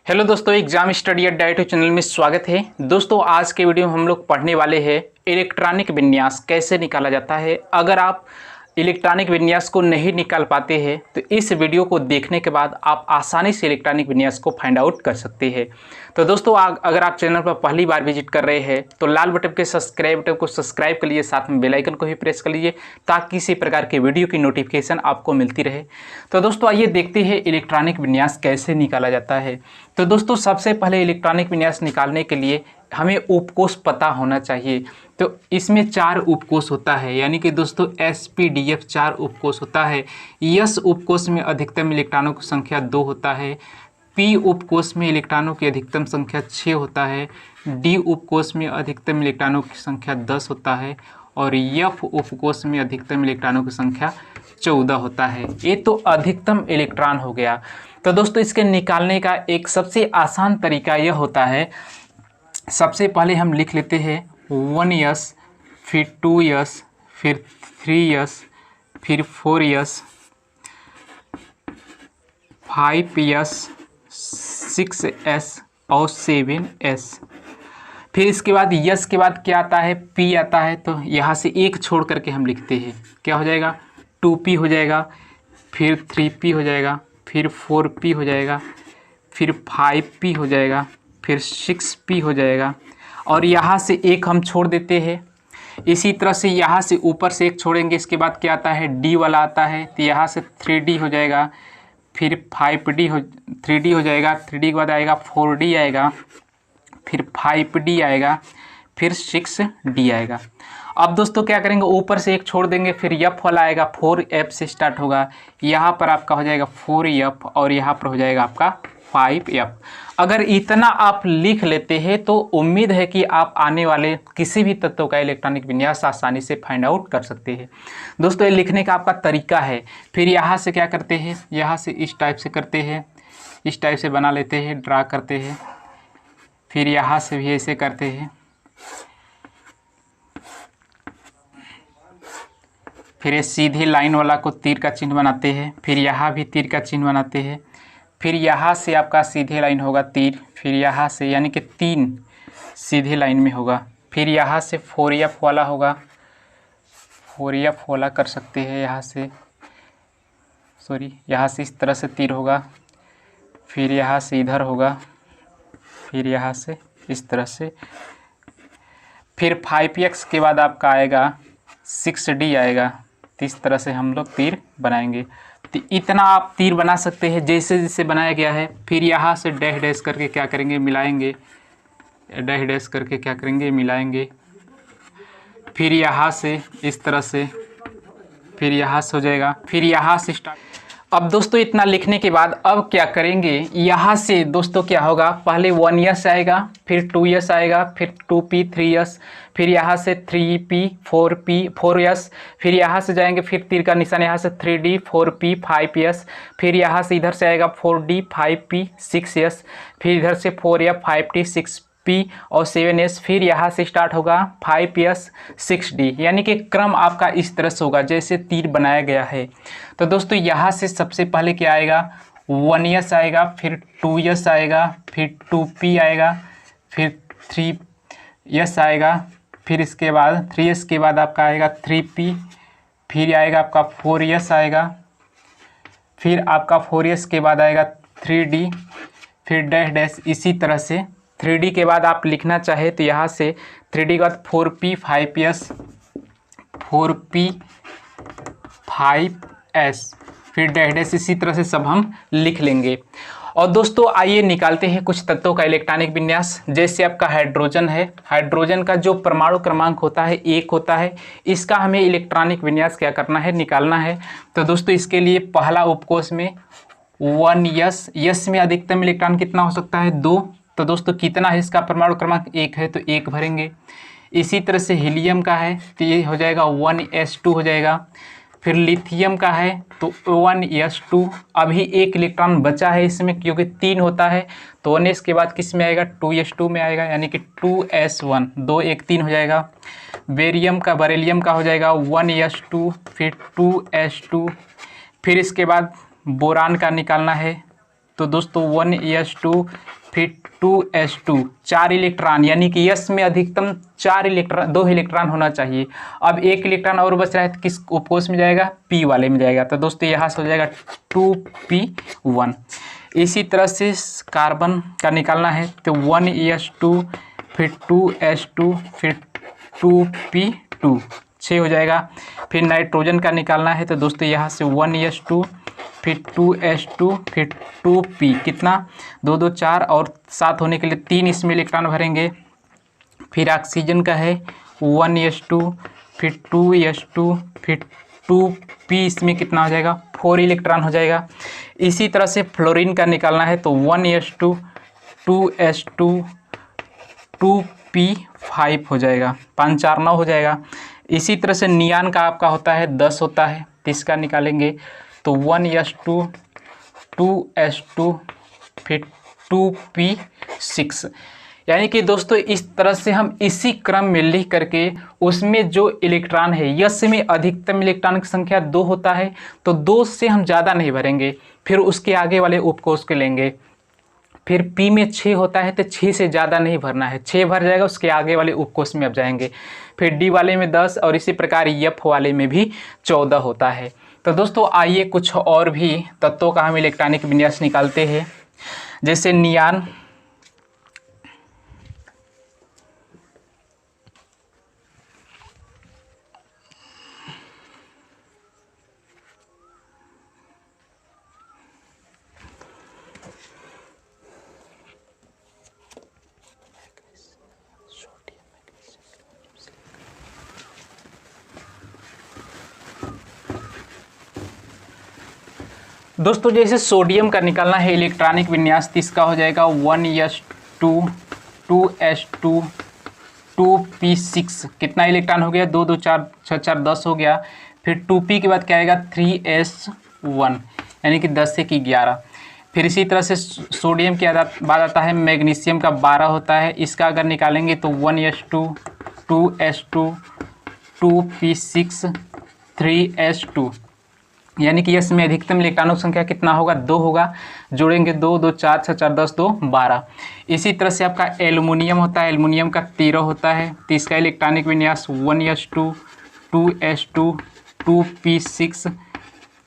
Hello दोस्तों, exam study अड्डा YouTube channel में स्वागत है। दोस्तों, आज के वीडियो में हम लोग पढ़ने वाले हैं इलेक्ट्रॉनिक विन्यास कैसे निकाला जाता है। अगर आप इलेक्ट्रॉनिक विन्यास को नहीं निकाल पाते हैं तो इस वीडियो को देखने के बाद आप आसानी से इलेक्ट्रॉनिक विन्यास को फाइंड आउट कर सकते हैं। तो दोस्तों, अगर आप चैनल पर पहली बार विजिट कर रहे हैं तो लाल बटन के सब्सक्राइब बटन को सब्सक्राइब कर लीजिए, साथ में बेल आइकन को भी प्रेस कर लीजिए ताकि इसी प्रकार के वीडियो की नोटिफिकेशन आपको मिलती रहे। तो दोस्तों, आइए देखते हैं इलेक्ट्रॉनिक विन्यास कैसे निकाला जाता है। तो दोस्तों, सबसे पहले इलेक्ट्रॉनिक विन्यास निकालने के लिए हमें उपकोष पता होना चाहिए। तो इसमें 4 उपकोष होता है, यानी कि दोस्तों SPDF 4 उपकोष होता है। S उपकोष में अधिकतम इलेक्ट्रॉनों की संख्या 2 होता है। P उपकोष में इलेक्ट्रॉनों की अधिकतम संख्या 6 होता है। D उपकोष में अधिकतम इलेक्ट्रॉनों की संख्या 10 होता है और F उपकोष में अधिकतम इलेक्ट्रॉनों की संख्या 14 होता है। ये तो अधिकतम इलेक्ट्रॉन हो गया। तो दोस्तों, इसके निकालने का एक सबसे आसान तरीका यह होता है, सबसे पहले हम लिख लेते हैं 1s, फिर 2s, फिर 3s, फिर 4s, 5s, 6s और 7s। फिर इसके बाद यस के बाद क्या आता है, P आता है। तो यहाँ से एक छोड़ करके हम लिखते हैं, क्या हो जाएगा 2P हो जाएगा, फिर 3P हो जाएगा, फिर 4P हो जाएगा, फिर 5P हो जाएगा, फिर 6P हो जाएगा और यहाँ से एक हम छोड़ देते हैं। इसी तरह से यहाँ से ऊपर से एक छोड़ेंगे, इसके बाद क्या आता है D वाला आता है। तो यहाँ से 3D हो जाएगा, फिर 3D हो जाएगा, 3D के बाद आएगा 4D आएगा, फिर 5D आएगा, फिर 6D आएगा। अब दोस्तों क्या करेंगे, ऊपर से एक छोड़ देंगे, फिर F वाला आएगा, 4F से स्टार्ट होगा। यहाँ पर आपका हो जाएगा 4F और यहाँ पर हो जाएगा आपका 5F। अगर इतना आप लिख लेते हैं तो उम्मीद है कि आप आने वाले किसी भी तत्व का इलेक्ट्रॉनिक विन्यास आसानी से फाइंड आउट कर सकते हैं। दोस्तों, ये लिखने का आपका तरीका है। फिर यहाँ से क्या करते हैं, यहाँ से इस टाइप से करते हैं, इस टाइप से बना लेते हैं, ड्रा करते हैं। फिर यहाँ से भी ऐसे करते हैं, फिर ये सीधे लाइन वाला को तीर का चिन्ह बनाते हैं, फिर यहाँ भी तीर का चिन्ह बनाते हैं। फिर यहाँ से आपका सीधे लाइन होगा तीर, फिर यहाँ से यानी कि 3 सीधे लाइन में होगा। फिर यहाँ से 4F वाला होगा, 4F वाला कर सकते हैं यहाँ से, यहाँ से इस तरह से तीर होगा, फिर यहाँ से इधर होगा, फिर यहाँ से इस तरह से। फिर 5X के बाद आपका आएगा 6D आएगा। तो इस तरह से हम लोग तीर बनाएंगे। तो इतना आप तीर बना सकते हैं जैसे जैसे बनाया गया है। फिर यहाँ से डैश डैश करके क्या करेंगे, मिलाएंगे, डैश डैश करके क्या करेंगे, मिलाएंगे। फिर यहाँ से इस तरह से, फिर यहाँ से हो जाएगा, फिर यहाँ से स्टार्ट। अब दोस्तों, इतना लिखने के बाद अब क्या करेंगे, यहाँ से दोस्तों क्या होगा, पहले 1s आएगा, फिर 2s आएगा, फिर 2P 3s, फिर यहाँ से 3P 4P 4s, फिर यहाँ से जाएंगे, फिर तीर का निशान यहाँ से 3D 4P 5s, फिर यहाँ से इधर से आएगा 4D 5P 6s, फिर इधर से 4F 5D 6P और 7s, फिर यहाँ से स्टार्ट होगा 5s 6D। यानी कि क्रम आपका इस तरह से होगा जैसे तीर बनाया गया है। तो दोस्तों, यहाँ से सबसे पहले क्या आएगा, 1s आएगा, फिर 2s आएगा, फिर 2P आएगा, फिर 3s आएगा, फिर इसके बाद 3s के बाद आपका आएगा 3P, फिर आएगा आपका 4s आएगा, फिर आपका 4s के बाद आएगा 3D, फिर डैश डैश। इसी तरह से 3D के बाद आप लिखना चाहे तो यहाँ से 3D के बाद 4P 5s, 4P 5s, फिर डैश डैश। इसी तरह से सब हम लिख लेंगे। और दोस्तों, आइए निकालते हैं कुछ तत्वों का इलेक्ट्रॉनिक विन्यास। जैसे आपका हाइड्रोजन है, हाइड्रोजन का जो परमाणु क्रमांक होता है 1 होता है। इसका हमें इलेक्ट्रॉनिक विन्यास क्या करना है, निकालना है। तो दोस्तों, इसके लिए पहला उपकोष में 1s, यस में अधिकतम इलेक्ट्रॉन कितना हो सकता है, 2। तो दोस्तों, कितना है, इसका परमाणु क्रमांक 1 है तो 1 भरेंगे। इसी तरह से हीलियम का है तो ये हो जाएगा 1s2 हो जाएगा। फिर लिथियम का है तो 1s2। अभी 1 इलेक्ट्रॉन बचा है इसमें, क्योंकि 3 होता है तो 1s के बाद किस में आएगा, 2s2 में आएगा, यानी कि 2s1, 2 1 3 हो जाएगा। बेरियम का हो जाएगा 1s2, फिर 2s2। फिर इसके बाद बोरान का निकालना है तो दोस्तों 1s2 फिर 2s2, 4 इलेक्ट्रॉन, यानी कि s में अधिकतम 2 इलेक्ट्रॉन होना चाहिए। अब 1 इलेक्ट्रॉन और बच रहा है तो किस उपकोष में जाएगा, p वाले में जाएगा। तो दोस्तों यहाँ से हो जाएगा 2p1। इसी तरह से कार्बन का निकालना है तो 1s2 फिर 2s2 फिर 2p2, 6 हो जाएगा। फिर नाइट्रोजन का निकालना है तो दोस्तों यहाँ से 1s2 फिर 2s2 फिर 2p, कितना 2 2 4 और 7 होने के लिए 3 इसमें इलेक्ट्रॉन भरेंगे। फिर ऑक्सीजन का है 1s2 फिर 2s2 फिर 2p, इसमें कितना हो जाएगा 4 इलेक्ट्रॉन हो जाएगा। इसी तरह से फ्लोरीन का निकालना है तो 1s2 2s2 2p5 हो जाएगा, 5 4 9 हो जाएगा। इसी तरह से नियान का आपका होता है 10 होता है, तो इसका निकालेंगे तो 1s2 2s2 फिर 2p6, यानी कि दोस्तों इस तरह से हम इसी क्रम में लिख करके उसमें जो इलेक्ट्रॉन है, यस में अधिकतम इलेक्ट्रॉन की संख्या 2 होता है तो 2 से हम ज़्यादा नहीं भरेंगे, फिर उसके आगे वाले उपकोष के लेंगे। फिर पी में 6 होता है तो 6 से ज़्यादा नहीं भरना है, 6 भर जाएगा, उसके आगे वाले उपकोष में अब जाएंगे। फिर डी वाले में 10 और इसी प्रकार एफ वाले में भी 14 होता है। तो दोस्तों आइए कुछ और भी तत्वों का हम इलेक्ट्रॉनिक विन्यास निकालते हैं, जैसे नियान। दोस्तों जैसे सोडियम का निकालना है इलेक्ट्रॉनिक विन्यास, तो इसका हो जाएगा 1s2 2s2 2p6, कितना इलेक्ट्रॉन हो गया 2 2 4 6 4 10 हो गया। फिर 2p के बाद क्या आएगा 3s1, यानी कि 10 से की 11। फिर इसी तरह से सोडियम के बाद आता है मैग्नीशियम का 12 होता है, इसका अगर निकालेंगे तो 1s2 2s2 2p6 3s2, यानी कि यस में अधिकतम इलेक्ट्रॉनों की संख्या कितना होगा 2 होगा, जोड़ेंगे 2 2 4 6 4 10 2 12। इसी तरह से आपका एल्युमिनियम होता है, एल्युमिनियम का 13 होता है, तो इसका इलेक्ट्रॉनिक विन्यास 1s2 2s2 2p6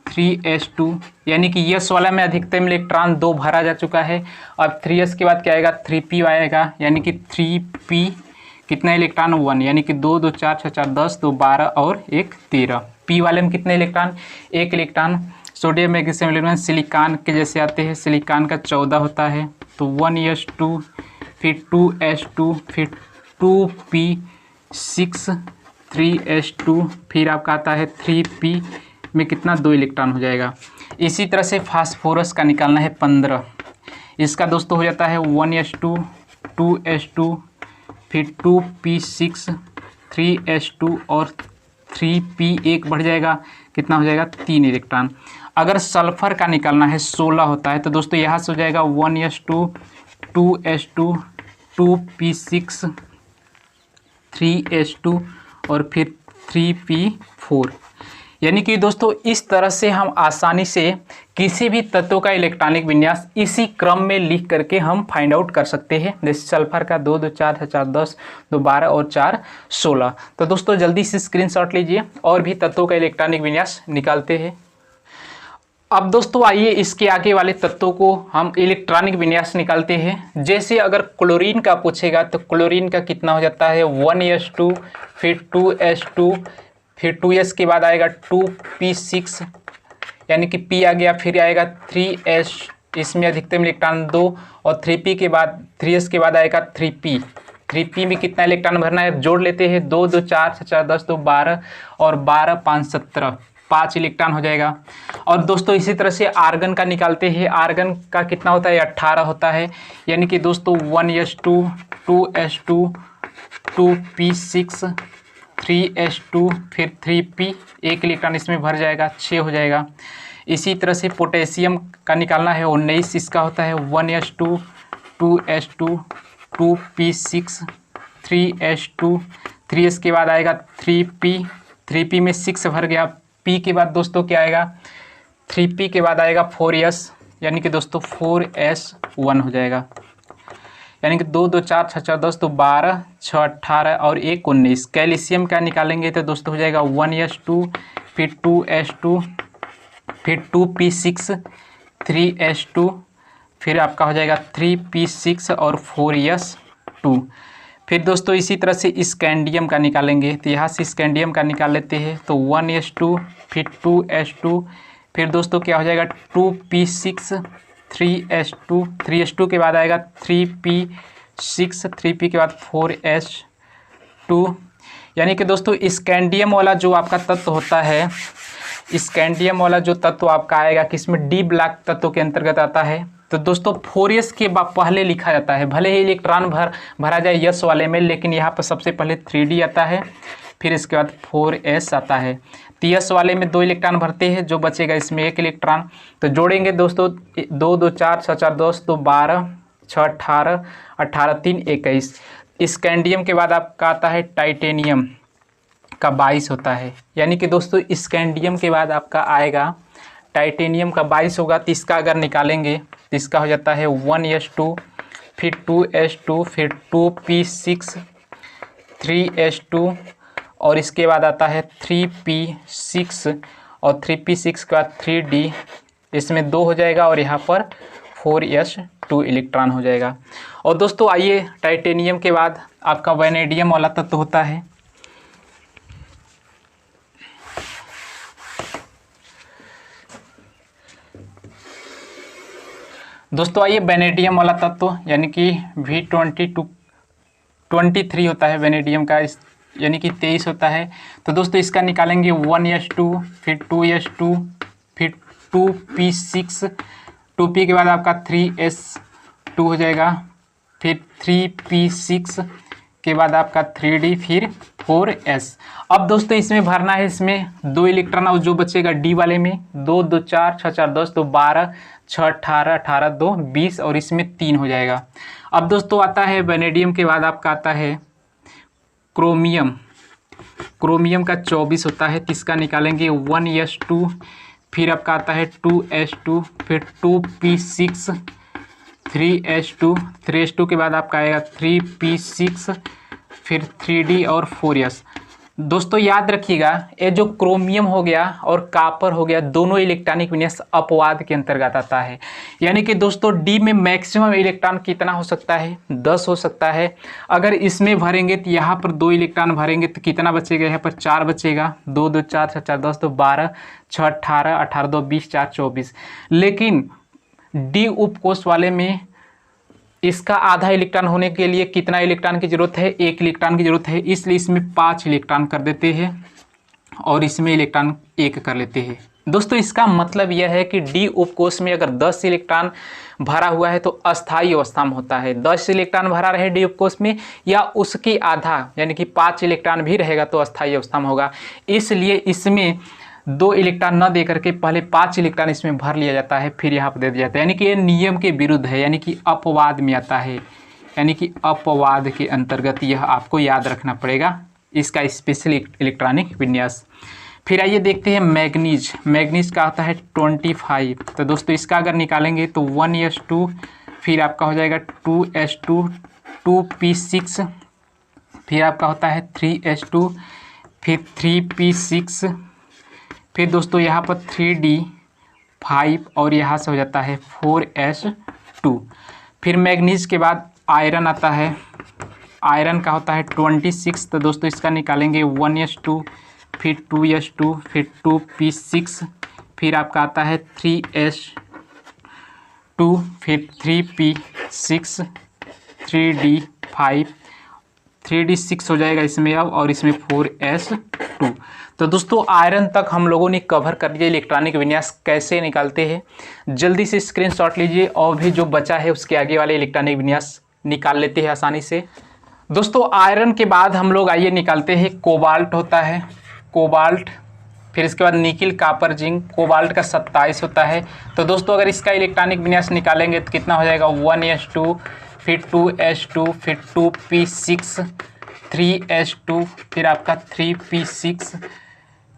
3s2, यानी कि यस वाला में अधिकतम इलेक्ट्रॉन 2 भरा जा चुका है। अब 3s के बाद क्या आएगा 3p आएगा, यानी कि 3p कितना इलेक्ट्रॉन 1, यानी कि 2 2 4 6 4 10 2 12 और 1 13। पी वाले में कितने electron 1 electron. Sodium magnesium electron silicon के जैसे आते हैं, सिलिकॉन का 14 होता है, तो 1s2 फिर 2s2 फिर 2p6 3s2, फिर आपका आता है 3p में कितना 2 इलेक्ट्रॉन हो जाएगा। इसी तरह से फास्फोरस का निकालना है 15, इसका दोस्तों हो जाता है 1s2 2s2 फिर 2p6 3s2 और 3p, एक बढ़ जाएगा, कितना हो जाएगा 3 इलेक्ट्रॉन। अगर सल्फर का निकालना है 16 होता है, तो दोस्तों यहाँ से हो जाएगा 1s2 2s2 2p6 3s2 और फिर 3p4, यानी कि दोस्तों इस तरह से हम आसानी से किसी भी तत्व का इलेक्ट्रॉनिक विन्यास इसी क्रम में लिख करके हम फाइंड आउट कर सकते हैं। जैसे सल्फर का 2 2 4 4 10 2 12 और 4 16। तो दोस्तों जल्दी से स्क्रीनशॉट लीजिए और भी तत्वों का इलेक्ट्रॉनिक विन्यास निकालते हैं। अब दोस्तों आइए इसके आगे वाले तत्वों को हम इलेक्ट्रॉनिक विन्यास निकालते हैं। जैसे अगर क्लोरीन का पूछेगा तो क्लोरीन का कितना हो जाता है 1s2 फिर 2s2 फिर 2s के बाद आएगा 2p6, यानी कि p आ गया, फिर आएगा 3s, इसमें अधिकतम इलेक्ट्रॉन 2 और 3p के बाद 3s के बाद आएगा 3p में कितना इलेक्ट्रॉन भरना है जोड़ लेते हैं 2 2 4 6 4 10 2 12 और 12 5 17, 5 इलेक्ट्रॉन हो जाएगा। और दोस्तों इसी तरह से आर्गन का निकालते हैं, आर्गन का कितना होता है 18 होता है, यानी कि दोस्तों 1s2 2s2 2p6 3s2 फिर 3p, 1 इलेक्ट्रॉन इसमें भर जाएगा, 6 हो जाएगा। इसी तरह से पोटेशियम का निकालना है 19, इसका होता है 1s2 2s2 2p6 3s2, 3s के बाद आएगा 3p में 6 भर गया, p के बाद दोस्तों क्या आएगा 3p के बाद आएगा 4s, यानी कि दोस्तों 4s1 हो जाएगा। यानी कि 2 2 4 6 4 10 तो 12 6 18 और 1 19। कैल्शियम का निकालेंगे तो दोस्तों हो जाएगा 1s2, फिर 2s2, फिर 2p6, 3s2, फिर आपका हो जाएगा 3p6 और 4s2। फिर दोस्तों इसी तरह से स्कैंडियम का निकालेंगे तो यहाँ से स्कैंडियम का निकाल लेते हैं तो 1s2, फिर 2s2, फिर दोस्तों क्या हो जाएगा 2p6, 3s2, 3s2 के बाद आएगा 3p6, 3p के बाद 4s2। यानी कि दोस्तों स्कैंडियम वाला जो आपका तत्व होता है, स्कैंडियम वाला जो तत्व आपका आएगा किसमें, डी ब्लॉक तत्व के अंतर्गत आता है। तो दोस्तों 4s के पहले लिखा जाता है, भले ही इलेक्ट्रॉन भरा जाए यस वाले में, लेकिन यहाँ पर सबसे पहले 3d आता है, फिर इसके बाद 4s आता है। तो यस वाले में 2 इलेक्ट्रॉन भरते हैं, जो बचेगा इसमें 1 इलेक्ट्रॉन। तो जोड़ेंगे दोस्तों 2 2 4 6 4 10 तो 12 6 18 18 3 21। स्कैंडियम के बाद आपका आता है टाइटेनियम का 22 होता है। यानी कि दोस्तों स्कैंडियम के बाद आपका आएगा टाइटेनियम का 22 होगा। तो इसका अगर निकालेंगे तो इसका हो जाता है 1s2, फिर 2s2, फिर 2p6, 3s2 और इसके बाद आता है 3p6 और 3p6 के बाद 3d, इसमें 2 हो जाएगा और यहाँ पर 4s2 इलेक्ट्रॉन हो जाएगा। और दोस्तों आइए टाइटेनियम के बाद आपका वैनेडियम वाला तत्व होता है। दोस्तों आइए वैनेडियम वाला तत्व यानी कि V23 होता है वैनेडियम का, यानी कि 23 होता है। तो दोस्तों इसका निकालेंगे 1s2, फिर 2s2, फिर 2p6, 2p के बाद आपका 3s2 हो जाएगा, फिर 3p6 के बाद आपका 3d, फिर 4s। अब दोस्तों इसमें भरना है, इसमें 2 इलेक्ट्रॉन और जो बचेगा डी वाले में 2 2 4 6 4 10 तो 12 6 18 18 2 20 और इसमें 3 हो जाएगा। अब दोस्तों आता है वैनेडियम के बाद आपका आता है क्रोमियम। क्रोमियम का 24 होता है, किसका निकालेंगे 1s2, फिर आपका आता है 2s2, फिर 2p6, 3s2, 3s2 के बाद आपका आएगा 3p6, फिर 3d और 4s। दोस्तों याद रखिएगा ये जो क्रोमियम हो गया और कॉपर हो गया, दोनों इलेक्ट्रॉनिक विन्यास अपवाद के अंतर्गत आता है। यानी कि दोस्तों डी में मैक्सिमम इलेक्ट्रॉन कितना हो सकता है, 10 हो सकता है। अगर इसमें भरेंगे तो यहाँ पर 2 इलेक्ट्रॉन भरेंगे तो कितना बचेगा, यहाँ पर 4 बचेगा, 2 2 4 6 4 10 तो 12 6 18 18 2 20 4 24। लेकिन डी उपकोष वाले में इसका आधा इलेक्ट्रॉन होने के लिए कितना इलेक्ट्रॉन की जरूरत है, 1 इलेक्ट्रॉन की जरूरत है, इसलिए इसमें 5 इलेक्ट्रॉन कर देते हैं और इसमें इलेक्ट्रॉन 1 कर लेते हैं। दोस्तों इसका मतलब यह है कि डी उपकोष में अगर 10 इलेक्ट्रॉन भरा हुआ है तो अस्थायी अवस्था में होता है। 10 इलेक्ट्रॉन भरा रहे डी उपकोष में या उसके आधा यानी कि 5 इलेक्ट्रॉन भी रहेगा तो अस्थायी अवस्था में होगा। इसलिए इसमें 2 इलेक्ट्रॉन न दे करके पहले 5 इलेक्ट्रॉन इसमें भर लिया जाता है, फिर यहाँ पर दे दिया जाता है। यानी कि ये नियम के विरुद्ध है, यानी कि अपवाद में आता है, यानी कि अपवाद के अंतर्गत यह आपको याद रखना पड़ेगा, इसका स्पेशल इलेक्ट्रॉनिक विन्यास। फिर आइए देखते हैं मैग्नीज। मैग्नीज का आता है 25। तो दोस्तों इसका अगर निकालेंगे तो 1s2, फिर आपका हो जाएगा 2s2, 2p6, फिर आपका होता है 3s2, फिर 3p6, फिर दोस्तों यहाँ पर 3d 5 और यहाँ से हो जाता है 4s2। फिर मैग्नीज के बाद आयरन आता है, आयरन का होता है 26। तो दोस्तों इसका निकालेंगे 1s2, फिर 2s2, फिर 2p6, फिर आपका आता है 3s2, फिर 3p6, 3d 5, 3d 6 हो जाएगा इसमें अब और इसमें 4s2। तो दोस्तों आयरन तक हम लोगों ने कवर कर लिया इलेक्ट्रॉनिक विन्यास कैसे निकालते हैं। जल्दी से स्क्रीनशॉट लीजिए और भी जो बचा है उसके आगे वाले इलेक्ट्रॉनिक विन्यास निकाल लेते हैं आसानी से। दोस्तों आयरन के बाद हम लोग आइए निकालते हैं कोबाल्ट होता है, कोबाल्ट, फिर इसके बाद निकिल कॉपर जिंक। कोबाल्ट का 27 होता है। तो दोस्तों अगर इसका इलेक्ट्रॉनिक विन्यास निकालेंगे तो कितना हो जाएगा 1s2, फिर 2s2, फिर 2p6, 3s2, फिर आपका 3p6,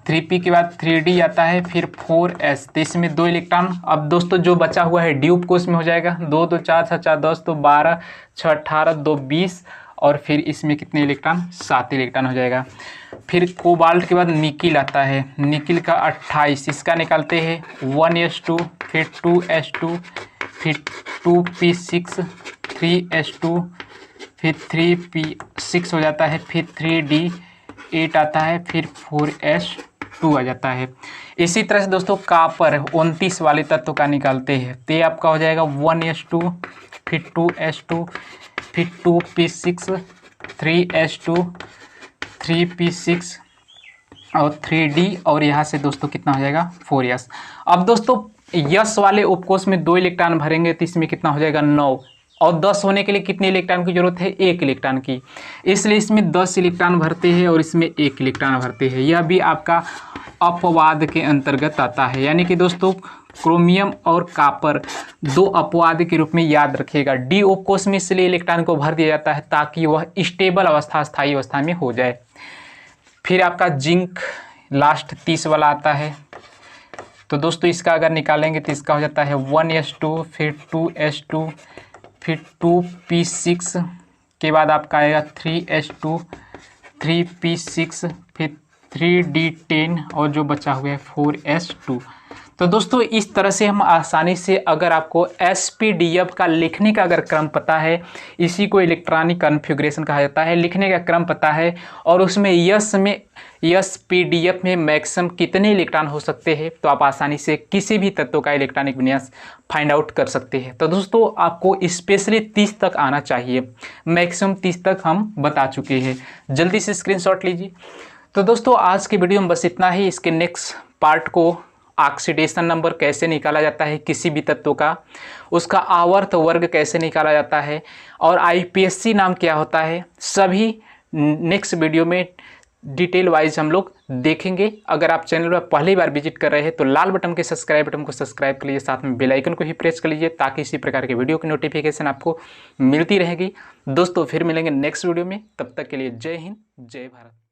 3p के बाद 3d आता है, फिर 4s। तो इसमें 2 इलेक्ट्रॉन। अब दोस्तों जो बचा हुआ है डी उपकोष में हो जाएगा 2 2 4 6 4 10, तो 12 6 18 2 20, और फिर इसमें कितने इलेक्ट्रॉन, 7 इलेक्ट्रॉन हो जाएगा। फिर कोबाल्ट के बाद निकिल आता है, निकिल का 28, इसका निकालते हैं 1s2, फिर 2s2, फिर 2p6, 3s2, फिर 3p6 हो जाता है, फिर 3d8 आता है, फिर 4s2 आ जाता है। इसी तरह से दोस्तों कापर 29 वाले तत्व का निकालते हैं, तो ये आपका हो जाएगा 1s2, फिर 2s2, फिर 2p6, 3s2, 3p6 और 3d, और यहाँ से दोस्तों कितना हो जाएगा 4s। अब दोस्तों यस वाले उपकोष में 2 इलेक्ट्रॉन भरेंगे तो इसमें कितना हो जाएगा 9, और 10 होने के लिए कितने इलेक्ट्रॉन की जरूरत है, 1 इलेक्ट्रॉन की, इसलिए इसमें 10 इलेक्ट्रॉन भरते हैं और इसमें 1 इलेक्ट्रॉन भरते हैं। यह भी आपका अपवाद के अंतर्गत आता है, यानी कि दोस्तों क्रोमियम और कापर 2 अपवाद के रूप में याद रखिएगा। डी उपकोष में इसलिए इलेक्ट्रॉन को भर दिया जाता है ताकि वह स्टेबल अवस्था, स्थायी अवस्था में हो जाए। फिर आपका जिंक लास्ट 30 वाला आता है, तो दोस्तों इसका अगर निकालेंगे तो इसका हो जाता है 1s2, फिर 2s2, फिर 2p6 के बाद आपका आएगा 3s2, 3p6, फिर 3d10, और जो बचा हुआ है 4s2। तो दोस्तों इस तरह से हम आसानी से, अगर आपको SPDF का लिखने का अगर क्रम पता है, इसी को इलेक्ट्रॉनिक कॉन्फ़िगरेशन कहा जाता है, लिखने का क्रम पता है, और उसमें SPDF में मैक्सिमम कितने इलेक्ट्रॉन हो सकते हैं, तो आप आसानी से किसी भी तत्व का इलेक्ट्रॉनिक विन्यास फाइंड आउट कर सकते हैं। तो दोस्तों आपको स्पेशली 30 तक आना चाहिए, मैक्सिमम 30 तक हम बता चुके हैं, जल्दी से स्क्रीनशॉट लीजिए। तो दोस्तों आज की वीडियो में बस इतना ही। इसके नेक्स्ट पार्ट को ऑक्सीडेशन नंबर कैसे निकाला जाता है किसी भी तत्व का, उसका आवर्त वर्ग कैसे निकाला जाता है, और IPSC नाम क्या होता है, सभी नेक्स्ट वीडियो में डिटेल वाइज हम लोग देखेंगे। अगर आप चैनल पर पहली बार विजिट कर रहे हैं तो लाल बटन के सब्सक्राइब बटन को सब्सक्राइब कर लीजिए, साथ में बेल आइकन को ही प्रेस कर लीजिए ताकि इसी प्रकार के वीडियो की नोटिफिकेशन आपको मिलती रहेगी। दोस्तों फिर मिलेंगे नेक्स्ट वीडियो में, तब तक के लिए जय हिंद, जय भारत।